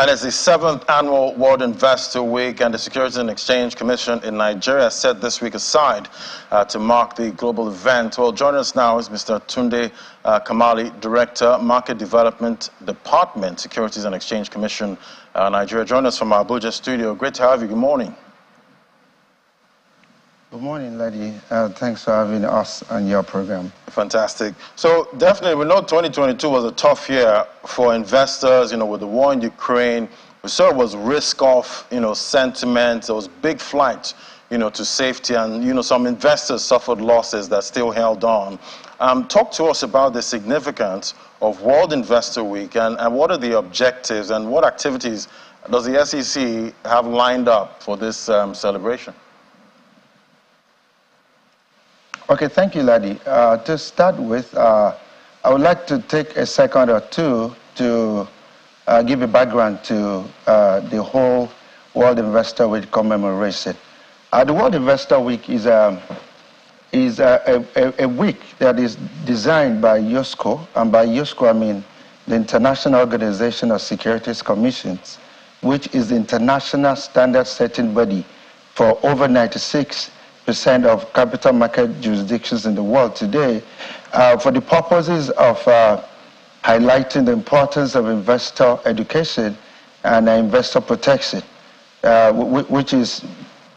And it's the 7th annual World Investor Week, and the Securities and Exchange Commission in Nigeria set this week aside to mark the global event. Well, joining us now is Mr. Tunde Kamali, Director, Market Development Department, Securities and Exchange Commission, Nigeria. Join us from our Abuja studio. Great to have you. Good morning. Good morning, lady. Thanks for having us on your program. Fantastic. So definitely, we know 2022 was a tough year for investors, with the war in Ukraine. We saw it was risk-off, sentiment. There was big flight, to safety, and, some investors suffered losses that still held on. Talk to us about the significance of World Investor Week and what are the objectives and what activities does the SEC have lined up for this celebration? Okay, thank you, Ladi. To start with, I would like to take a second or two to give a background to the whole World Investor Week commemoration. The World Investor Week is a week that is designed by IOSCO, and by IOSCO I mean the International Organization of Securities Commissions, which is the international standard-setting body for over 96% of capital market jurisdictions in the world today, for the purposes of highlighting the importance of investor education and investor protection, which is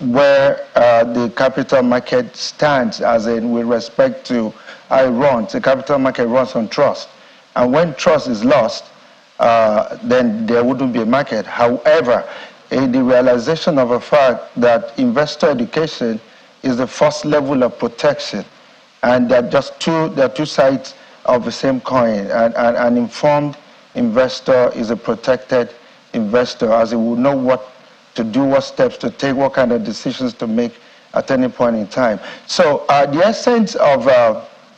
where the capital market stands, as in with respect to how it runs. The capital market runs on trust. And when trust is lost, then there wouldn't be a market. However, the realization of a fact that investor education is the first level of protection, and there are two sides of the same coin. And an informed investor is a protected investor, as he will know what to do, what steps to take, what kind of decisions to make at any point in time. So the essence of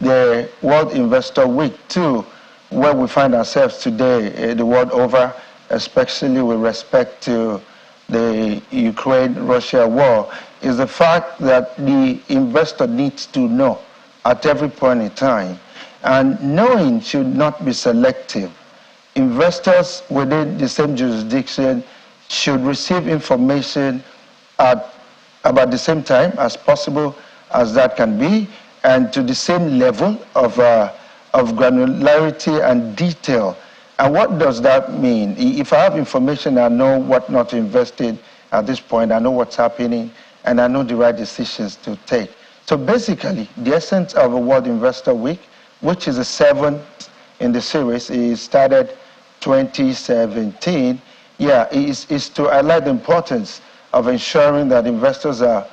the World Investor Week, too, where we find ourselves today, the world over, especially with respect to the Ukraine-Russia war, is the fact that the investor needs to know at every point in time. And knowing should not be selective. Investors within the same jurisdiction should receive information at about the same time as possible as that can be, and to the same level of granularity and detail. And what does that mean? If I have information, I know what not to invest in at this point, I know what's happening, and I know the right decisions to take. So basically, the essence of a World Investor Week, which is the 7th in the series, is started 2017, is to highlight the importance of ensuring that investors are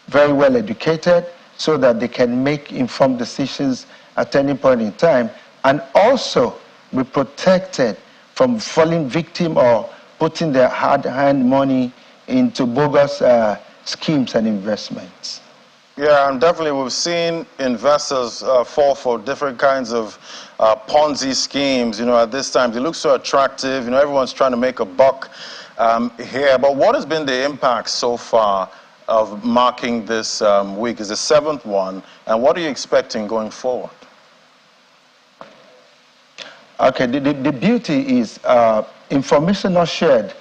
very well educated so that they can make informed decisions at any point in time, and also be protected from falling victim or putting their hard-earned money into bogus schemes and investments. Yeah, and definitely we've seen investors fall for different kinds of Ponzi schemes. At this time, they look so attractive. Everyone's trying to make a buck here. But what has been the impact so far of marking this week? Is the 7th one, and what are you expecting going forward? Okay, the beauty is information not shared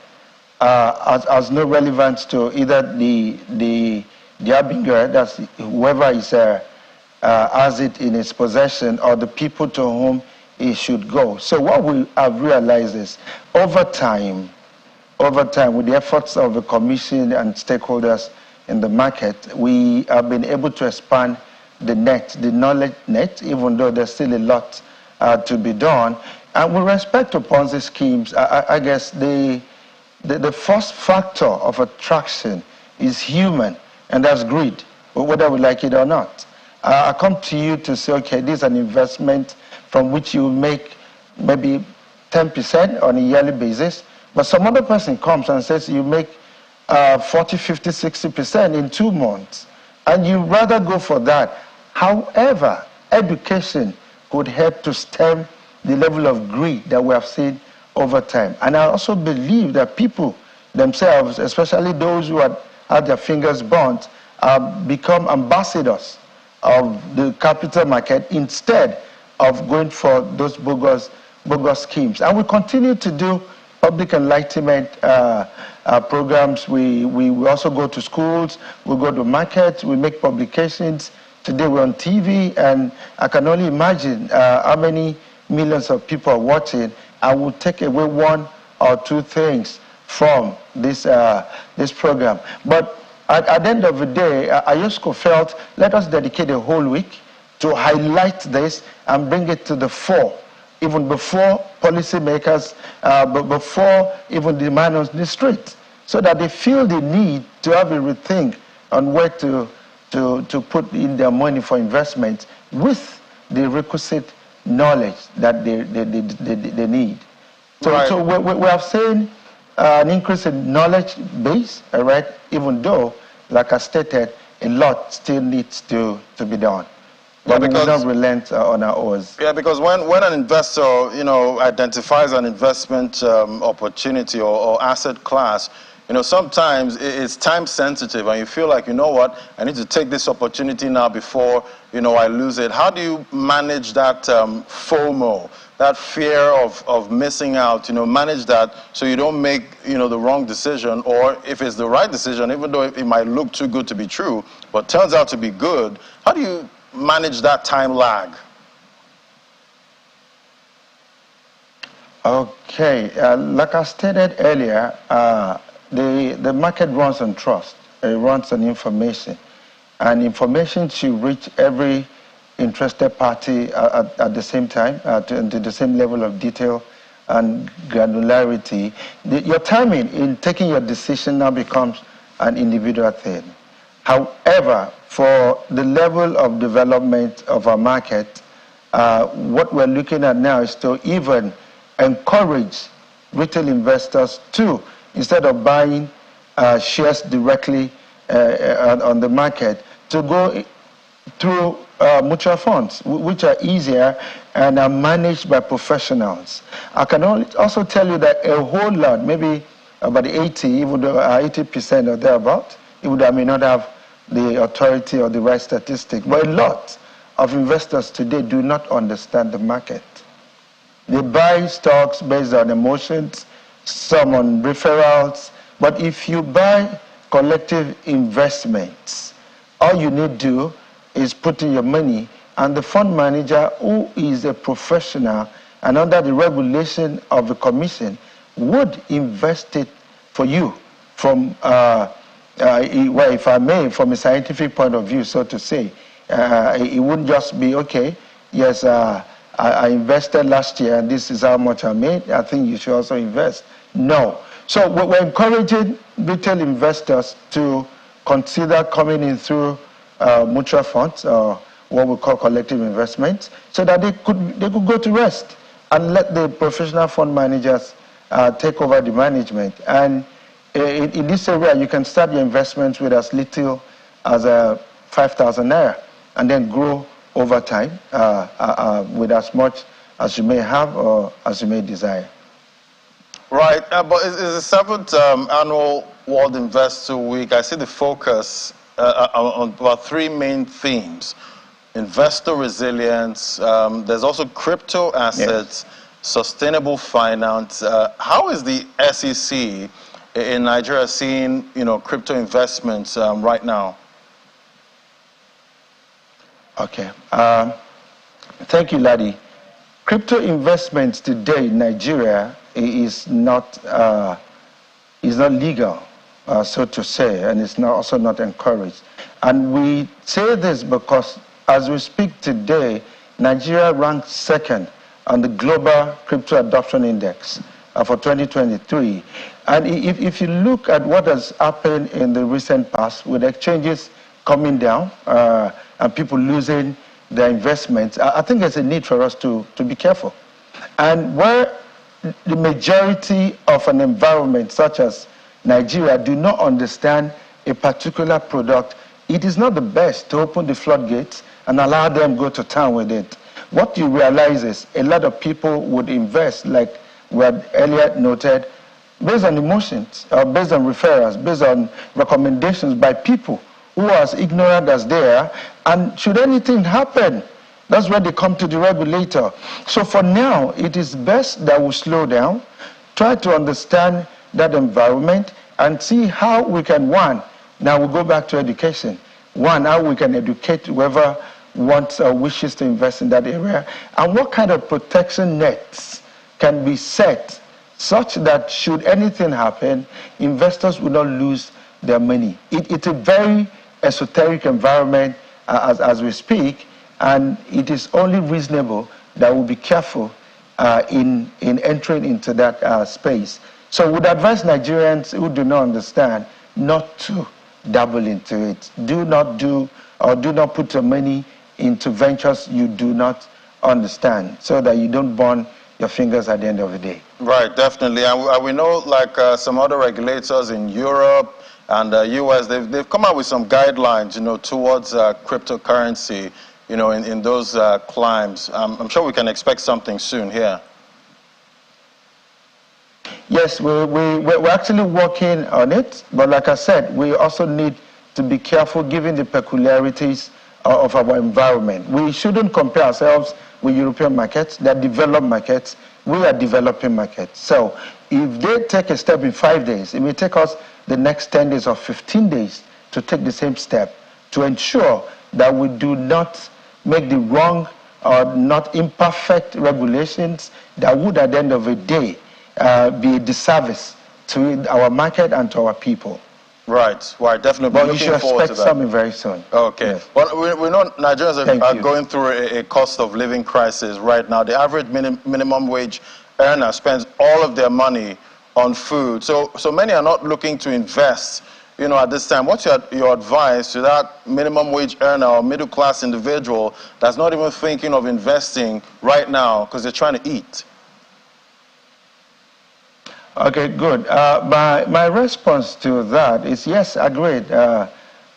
has no relevance to either the harbinger, that's whoever is has it in its possession, or the people to whom it should go. So what we have realized is, over time, with the efforts of the Commission and stakeholders in the market, we have been able to expand the knowledge net, even though there's still a lot to be done. And with respect to Ponzi schemes, I guess the first factor of attraction is human, and that's greed, whether we like it or not. I come to you to say, okay, this is an investment from which you make maybe 10% on a yearly basis, but some other person comes and says you make 40, 50, 60% in 2 months, and you rather go for that. However, education could help to stem the level of greed that we have seen over time. And I also believe that people themselves, especially those who had their fingers burnt, become ambassadors of the capital market instead of going for those bogus schemes. And we continue to do public enlightenment programs. We also go to schools, we go to markets, we make publications. Today we're on TV, and I can only imagine how many millions of people are watching. I will take away one or two things from this program. But at the end of the day, IOSCO felt, let us dedicate a whole week to highlight this and bring it to the fore, even before policymakers, before even the man on the street, so that they feel the need to have a rethink on where to put in their money for investment with the requisite knowledge that they need. So, right. so we have seen an increase in knowledge base, all right, even though, like I stated, a lot still needs to be done. But we will not relent on our oars. Yeah, because when an investor, identifies an investment opportunity or asset class, sometimes it's time sensitive, and you feel like, you know what, I need to take this opportunity now before, I lose it. How do you manage that FOMO, that fear of missing out, manage that so you don't make, the wrong decision, or if it's the right decision, even though it might look too good to be true, but turns out to be good, how do you manage that time lag? Okay, like I stated earlier, the market runs on trust. It runs on information, and information should reach every interested party at the same time, to the same level of detail and granularity. Your timing in taking your decision now becomes an individual thing. However, for the level of development of our market, what we're looking at now is to even encourage retail investors to, instead of buying shares directly on the market, to go through mutual funds, which are easier and are managed by professionals. I can also tell you that a whole lot, maybe about 80% or thereabout, even though I may not have the authority or the right statistic, but a lot of investors today do not understand the market. They buy stocks based on emotions, some on referrals, but if you buy collective investments, all you need to do is put in your money, and the fund manager, who is a professional and under the regulation of the commission, would invest it for you from well, if I may, from a scientific point of view, so to say. It wouldn't just be, okay, yes, I invested last year and this is how much I made, I think you should also invest. No. So we're encouraging retail investors to consider coming in through mutual funds, or what we call collective investments, so that they could go to rest and let the professional fund managers take over the management. And in this area, you can start your investments with as little as 5,000 naira, and then grow over time with as much as you may have or as you may desire. Right, but it's the seventh annual World Investor Week. I see the focus on about three main themes: investor resilience. There's also crypto assets, yes, sustainable finance. How is the SEC in Nigeria seeing, crypto investments right now? Okay. Thank you, Ladi. Crypto investments today in Nigeria is not legal, so to say, and it's also not encouraged. And we say this because, as we speak today, Nigeria ranks second on the Global Crypto Adoption Index for 2023. And if you look at what has happened in the recent past, with exchanges coming down and people losing their investments, I think there's a need for us to be careful. And where the majority of an environment such as Nigeria do not understand a particular product, it is not the best to open the floodgates and allow them go to town with it. What you realize is a lot of people would invest, like we had earlier noted, based on emotions, based on referrals, based on recommendations by people who are as ignorant as they are. And should anything happen, that's where they come to the regulator. So for now, it is best that we slow down try to understand that environment and see how we can, one, now we'll go back to education. One, how we can educate whoever wants or wishes to invest in that area, and what kind of protection nets can be set such that should anything happen, investors will not lose their money. It's a very esoteric environment as we speak, and it is only reasonable that we'll be careful in entering into that space. So would advise Nigerians who do not understand not to dabble into it. Do not put your money into ventures you do not understand, so that you don't burn your fingers at the end of the day. Right, definitely. And we know, like some other regulators in Europe and US, they've come out with some guidelines, towards cryptocurrency, in those climes. I'm sure we can expect something soon here. Yes, we're actually working on it, but like I said, we also need to be careful given the peculiarities of our environment. We shouldn't compare ourselves with European markets. They're developed markets. We are developing markets. So if they take a step in 5 days, it may take us the next 10 days or 15 days to take the same step to ensure that we do not make the wrong or not imperfect regulations that would at the end of the day be a disservice to our market and to our people. Right, definitely. But you should expect something very soon. Okay. Yes. Well, we know Nigerians are going through a cost of living crisis right now. The average minimum wage earner spends all of their money on food. So many are not looking to invest, at this time. What's your advice to that minimum wage earner or middle class individual that's not even thinking of investing right now because they're trying to eat? Okay, good. My response to that is yes, agreed. The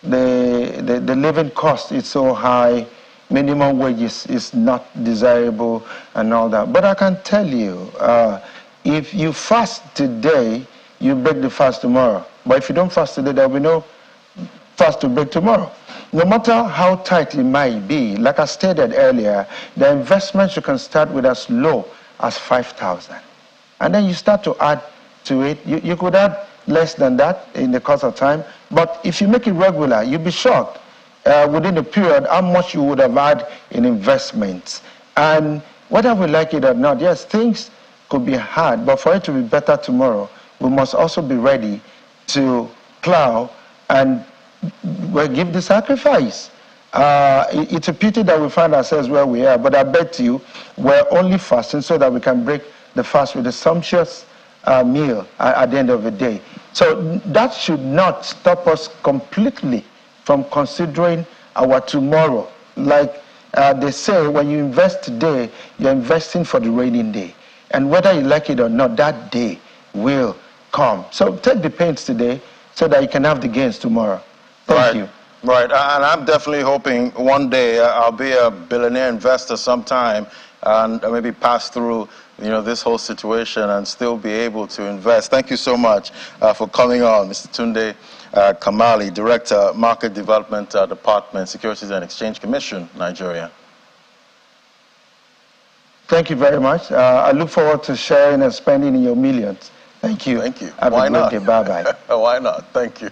living cost is so high, minimum wage is not desirable and all that. But I can tell you, if you fast today, you break the fast tomorrow. But if you don't fast today, there will be no fast to break tomorrow. No matter how tight it might be, like I stated earlier, the investments you can start with as low as 5,000. And then you start to add to it. You could add less than that in the course of time. But if you make it regular, you'll be shocked within a period how much you would have had in investments. And whether we like it or not, yes, things could be hard. But for it to be better tomorrow, we must also be ready to plow and give the sacrifice. It's a pity that we find ourselves where we are. But I bet you we're only fasting so that we can break the fast with a sumptuous meal at the end of the day. So that should not stop us completely from considering our tomorrow. Like they say, when you invest today, you're investing for the raining day. And whether you like it or not, that day will come. So take the pains today so that you can have the gains tomorrow. Thank you. Right, and I'm definitely hoping one day I'll be a billionaire investor sometime and maybe pass through this whole situation and still be able to invest. Thank you so much for coming on, Mr. Tunde Kamali, Director, Market Development Department, Securities and Exchange Commission, Nigeria. Thank you very much. I look forward to sharing and spending in your millions. Thank you. Thank you. Have a great day. Bye-bye. Why not? Thank you.